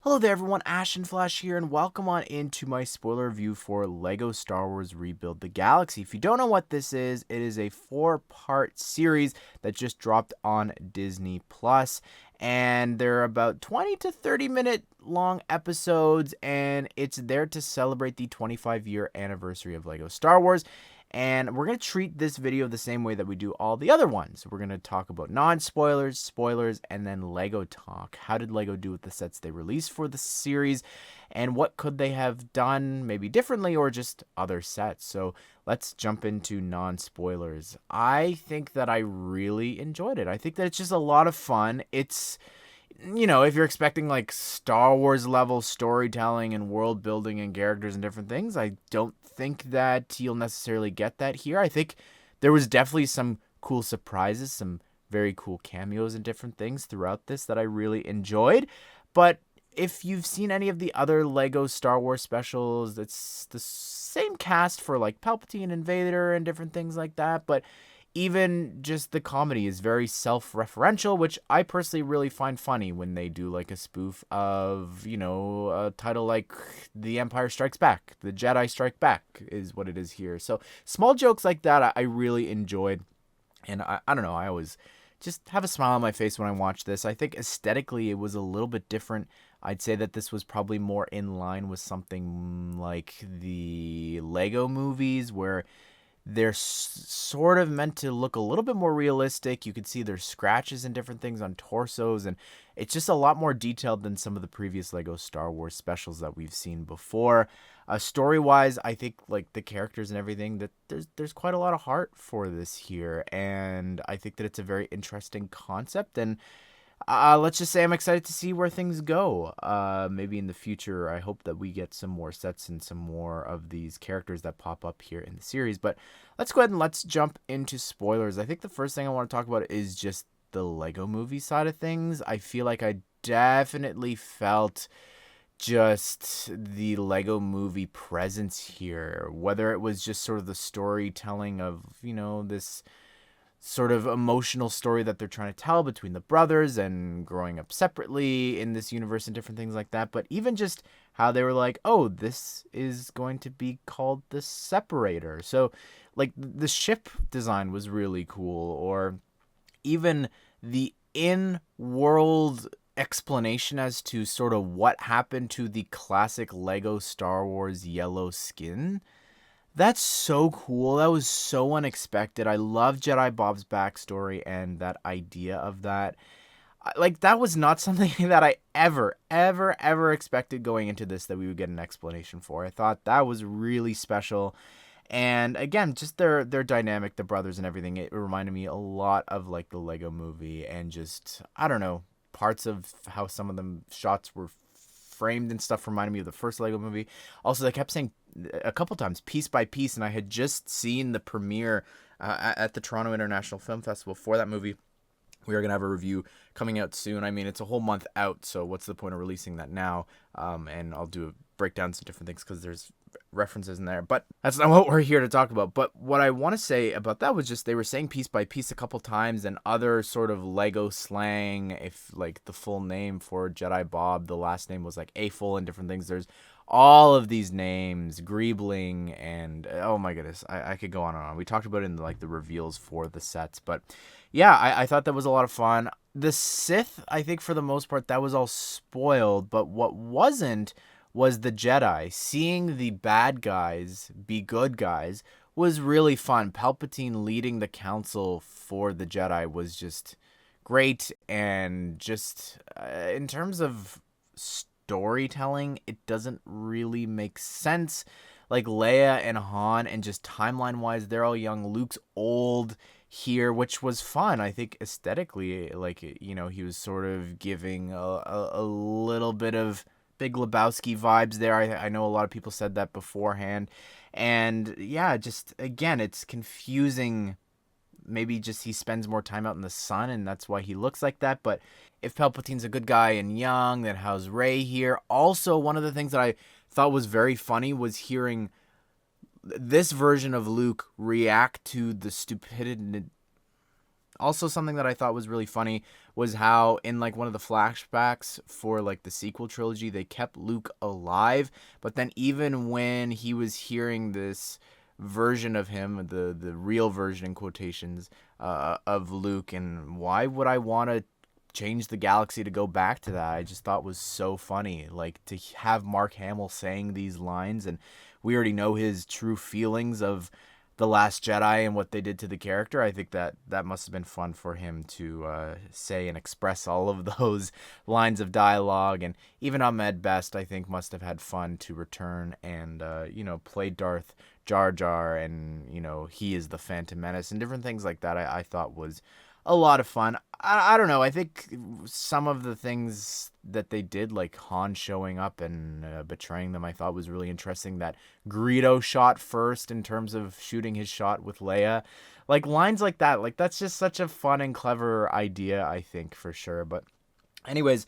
Hello there everyone, Ashen Flash here, and welcome on into my spoiler review for LEGO Star Wars Rebuild the Galaxy. If you don't know what this is, it is a 4-part series that just dropped on Disney Plus, and they're about 20 to 30 minute long episodes, and it's there to celebrate the 25-year anniversary of LEGO Star Wars. And we're going to treat this video the same way that we do all the other ones. We're going to talk about non-spoilers, spoilers, and then LEGO talk. How did LEGO do with the sets they released for the series? And what could they have done maybe differently or just other sets? So let's jump into non-spoilers. I think that I really enjoyed it. I think that it's just a lot of fun. It's, if you're expecting like Star Wars level storytelling and world building and characters and different things, I don't think that you'll necessarily get that here. I think there was definitely some cool surprises, some very cool cameos and different things throughout this that I really enjoyed. But if you've seen any of the other LEGO Star Wars specials, it's the same cast for like Palpatine and Vader and different things like that, but even just the comedy is very self-referential, which I personally really find funny when they do like a spoof of, a title like The Empire Strikes Back, The Jedi Strike Back is what it is here. So small jokes like that I really enjoyed. And I don't know, I always just have a smile on my face when I watch this. I think aesthetically it was a little bit different. I'd say that this was probably more in line with something like the Lego movies where they're sort of meant to look a little bit more realistic. You can see there's scratches and different things on torsos, and it's just a lot more detailed than some of the previous LEGO Star Wars specials that we've seen before. Story-wise, I think like the characters and everything, that there's quite a lot of heart for this here, and I think that it's a very interesting concept. And let's just say I'm excited to see where things go. Maybe in the future, I hope that we get some more sets and some more of these characters that pop up here in the series. But let's go ahead and let's jump into spoilers. I think the first thing I want to talk about is just the Lego movie side of things. I feel like I definitely felt just the Lego movie presence here, whether it was just sort of the storytelling of, this sort of emotional story that they're trying to tell between the brothers and growing up separately in this universe and different things like that. But even just how they were like, oh, this is going to be called the Separator. So like the ship design was really cool, or even the in-world explanation as to sort of what happened to the classic Lego Star Wars yellow skin. That's so cool. That was so unexpected. I love Jedi Bob's backstory and that idea of that. Like, that was not something that I ever expected going into this that we would get an explanation for. I thought that was really special. And again, just their dynamic, the brothers and everything, it reminded me a lot of like the Lego movie, and just, I don't know, parts of how some of them shots were framed and stuff reminded me of the first Lego movie. Also, they kept saying a couple times piece by piece, and I had just seen the premiere at the Toronto International Film Festival for that movie. We are going to have a review coming out soon. I mean, it's a whole month out, so what's the point of releasing that now? And I'll do breakdowns and different things because there's references in there. But that's not what we're here to talk about. But what I want to say about that was just they were saying piece by piece a couple times, and other sort of Lego slang, if like the full name for Jedi Bob, the last name was like Aful and different things. There's all of these names, Greebling, and oh my goodness, I could go on and on. We talked about it in like the reveals for the sets, but yeah, I thought that was a lot of fun. The Sith, I think for the most part, that was all spoiled, but what wasn't was the Jedi. Seeing the bad guys be good guys was really fun. Palpatine leading the council for the Jedi was just great, and just in terms of storytelling, it doesn't really make sense. Like Leia and Han, and just timeline wise, they're all young. Luke's old here, which was fun. I think aesthetically, like, he was sort of giving a little bit of Big Lebowski vibes there. I know a lot of people said that beforehand. And yeah, just again, it's confusing. Maybe just he spends more time out in the sun and that's why he looks like that. But if Palpatine's a good guy and young, then how's Rey here? Also, one of the things that I thought was very funny was hearing this version of Luke react to the stupidity. Also, something that I thought was really funny was how in like one of the flashbacks for like the sequel trilogy, they kept Luke alive, but then even when he was hearing this version of him, the real version in quotations, of Luke, and why would I want to change the galaxy to go back to that? I just thought was so funny, like to have Mark Hamill saying these lines, and we already know his true feelings of the Last Jedi and what they did to the character. I think that must have been fun for him to say and express all of those lines of dialogue. And even Ahmed Best, I think, must have had fun to return and play Darth Jar Jar, and he is the Phantom Menace and different things like that. I thought was a lot of fun. I don't know. I think some of the things that they did, like Han showing up and betraying them, I thought was really interesting. That Greedo shot first in terms of shooting his shot with Leia. Like lines like that. Like that's just such a fun and clever idea, I think, for sure. But anyways,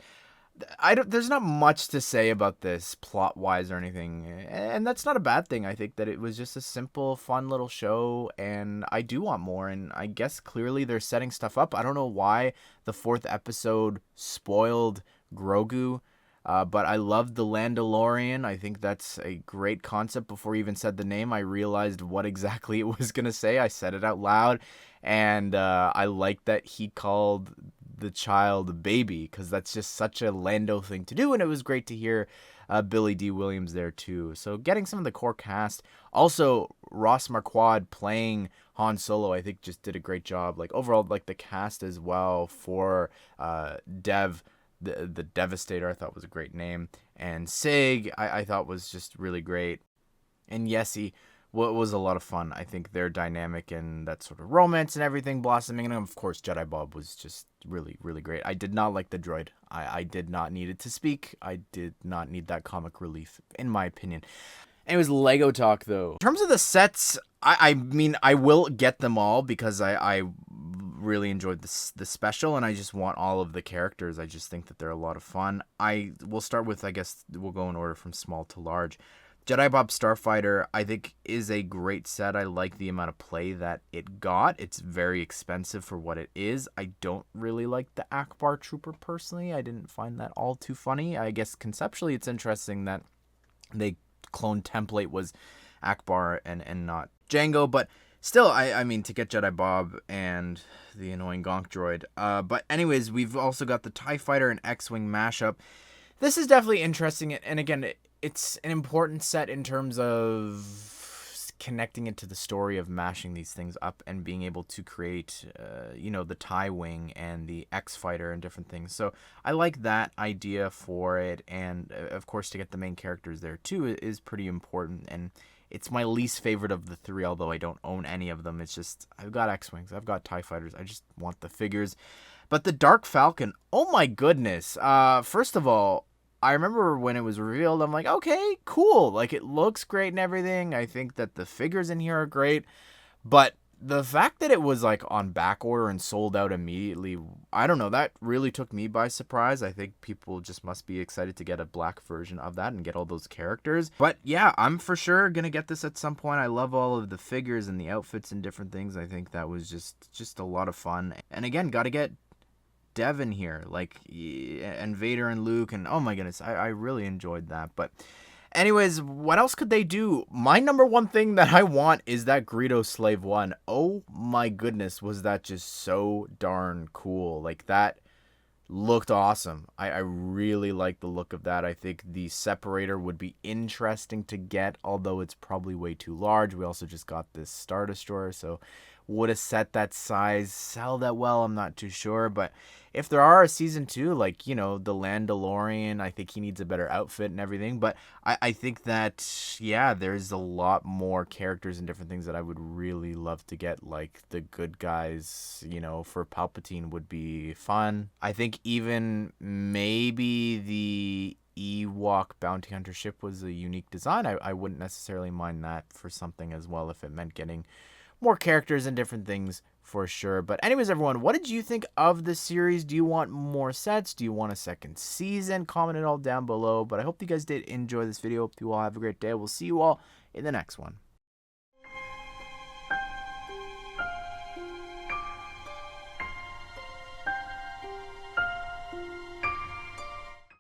there's not much to say about this plot wise or anything, and that's not a bad thing. I think that it was just a simple, fun little show, and I do want more. And I guess clearly they're setting stuff up. I don't know why the 4th episode spoiled Grogu, but I loved the Landalorian. I think that's a great concept. Before you even said the name, I realized what exactly it was gonna say. I said it out loud, and I like that he called the child baby, because that's just such a Lando thing to do, and it was great to hear Billy D. Williams there too. So getting some of the core cast, also Ross Marquand playing Han Solo, I think just did a great job. Like overall, like the cast as well for Dev, the Devastator, I thought was a great name, and Sig, I thought was just really great, and Yessie. What was a lot of fun. I think their dynamic and that sort of romance and everything blossoming. And of course, Jedi Bob was just really, really great. I did not like the droid. I did not need it to speak. I did not need that comic relief, in my opinion. Anyways, Lego talk though. In terms of the sets, I mean, I will get them all because I really enjoyed the special, and I just want all of the characters. I just think that they're a lot of fun. I will start with, I guess we'll go in order from small to large. Jedi Bob Starfighter, I think, is a great set. I like the amount of play that it got. It's very expensive for what it is. I don't really like the Akbar Trooper personally. I didn't find that all too funny. I guess conceptually it's interesting that the clone template was Akbar and not Jango, but still, I mean, to get Jedi Bob and the annoying Gonk droid. But anyways, we've also got the TIE Fighter and X-Wing mashup. This is definitely interesting, and again, it's an important set in terms of connecting it to the story of mashing these things up and being able to create, the TIE Wing and the X-Fighter and different things. So I like that idea for it, and of course to get the main characters there too is pretty important, and it's my least favorite of the 3, although I don't own any of them. It's just, I've got X-Wings, I've got TIE Fighters, I just want the figures. But the Dark Falcon, oh my goodness. First of all, I remember when it was revealed, I'm like, okay, cool. Like, it looks great and everything. I think that the figures in here are great. But the fact that it was, like, on back order and sold out immediately, I don't know, that really took me by surprise. I think people just must be excited to get a black version of that and get all those characters. But, yeah, I'm for sure going to get this at some point. I love all of the figures and the outfits and different things. I think that was just a lot of fun. And, again, got to get Devin here, like, and Vader and Luke, and oh my goodness, I really enjoyed that. But anyways, what else could they do? My number one thing that I want is that Greedo Slave 1. Oh my goodness, was that just so darn cool. Like, that looked awesome. I really like the look of that. I think the separator would be interesting to get, although it's probably way too large. We also just got this Star Destroyer, so would a set that size sell that well? I'm not too sure. But if there are a season 2, like, the Landalorian, I think he needs a better outfit and everything. But I think that, yeah, there's a lot more characters and different things that I would really love to get. Like, the good guys, for Palpatine would be fun. I think even maybe the Ewok bounty hunter ship was a unique design. I wouldn't necessarily mind that for something as well if it meant getting more characters and different things for sure. But anyways, everyone, what did you think of the series? Do you want more sets? Do you want a second season? Comment it all down below. But I hope you guys did enjoy this video. Hope you all have a great day. We'll see you all in the next one.